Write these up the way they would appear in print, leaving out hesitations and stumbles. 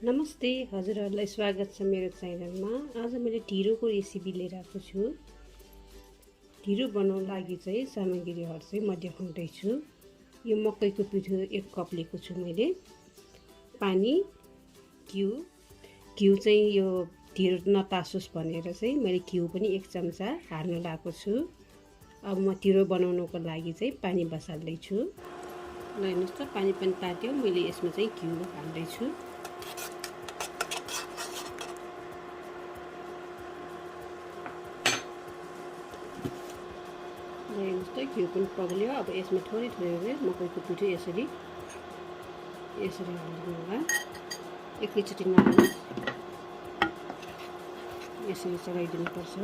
नमस्ते, हजुरहरूलाई स्वागत छ मेरो च्यानलमा। आज मैले ढिडोको रेसिपी लिएर आएको छु। ढिडो बनाउन लागि चाहिँ सामग्रीहरू चाहिँ म देखाउँदैछु। यो मकैको पिठो 1 कप लिएको छु मैले। पानी, घिउ चाहिँ यो ढिडो नतासोस् भनेर चाहिँ मैले घिउ पनि 1 चम्चा हाल्न लागेको छु। अब म ढिडो बनाउनको लागि चाहिँ पानी बसाल्दै छु। ल हेर्नुस् त, पानी पनि तात्यो। मैले यसमा चाहिँ घिउ हाल्दै छु। हेर्नुस् त, घिउ पनि पग्ल्यो। अब यसमा थोरै मकैको पिठो यसरी हालिदिनु होला। एकैचोटि नहाल्नु, यसरी चलाइदिनु पर्छ।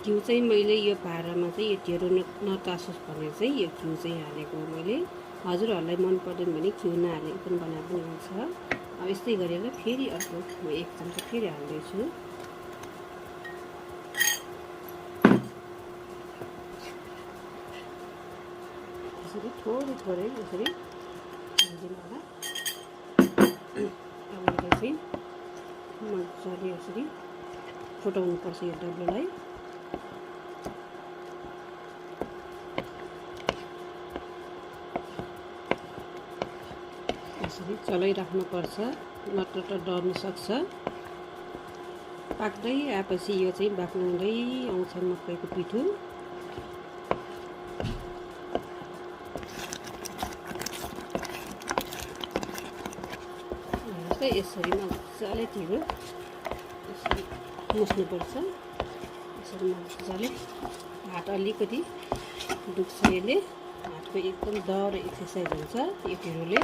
घिउ चाहिँ मैले यो भाँडामा चाहिँ यो ढिडो नतासोस् भनेर चाहिँ यो घिउ चाहिँ हालेको हो मैले। हजुरहरूलाई मन पर्दैन भने घिउ नहालेको पनि बनाए पनि हुन्छ। अब यस्तै गरेर फेरि अर्को म 1 चम्चा फेरि हाल्दैछु। यसरी थोरै यसरी हालिदिनु होला। अब यसलाई चाहिँ मजाले यसरी फुटाउनु पर्छ यो डल्लोलाई। यसरी चलाइराख्नुपर्छ, नत्र त डर्नु सक्छ। पाक्दै आएपछि यो चाहिँ बाक्लाउँदै आउँछ मकैको पिठो। यसरी मजाले ढिडो यसरी मुस्नुपर्छ। यसरी मजाले हात अलिकति दुख्छ, यसले हातको एकदम डर एक्सर्साइज हुन्छ यो ढिडोले।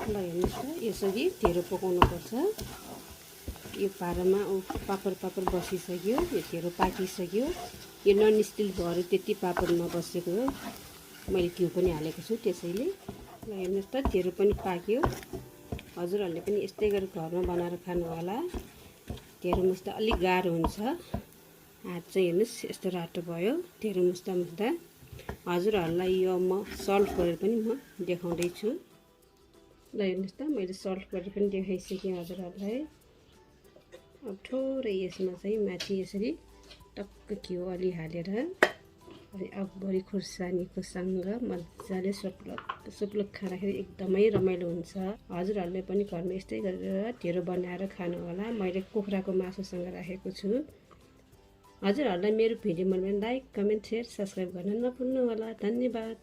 ल हेर्नुहोस् त, यसरी ढिडो पकाउनुपर्छ। यो भाँडामा पापर बसिसक्यो, यो ढिडो पाकिसक्यो। यो नन स्टिल भएर त्यति पापर नबसेको हो, मैले घिउ पनि हालेको छु त्यसैले। ल हेर्नुहोस् त, ढिडो पनि पाक्यो। हजुरहरूले पनि यस्तै गरेर घरमा बनाएर खानु होला। ढिडो मुस्दा अलिक गाह्रो हुन्छ। हात चाहिँ हेर्नुहोस् यस्तो रातो भयो ढिडो मुस्दा। हजुरहरूलाई यो म सल्ट गरेर पनि म देखाउँदैछु। ल हेर्नुहोस् त, मैले सल्ट गरेर पनि देखाइसकेँ हजुरहरूलाई। अब थोरै यसमा चाहिँ माथि यसरी टक्क घिउ अलि हालेर अकबरी खुर्सानीको सँग मजाले सुप्लक खाँदाखेरि एकदमै रमाइलो हुन्छ। हजुरहरूले पनि घरमा यस्तै गरेर ढिडो बनाएर खानु होला। मैले कुखुराको मासुसँग राखेको छु। हजुरहरूलाई मेरो भिडियो मन पऱ्यो भने लाइक, कमेन्ट, सेयर, सब्सक्राइब गर्न नभुल्नु होला। धन्यवाद।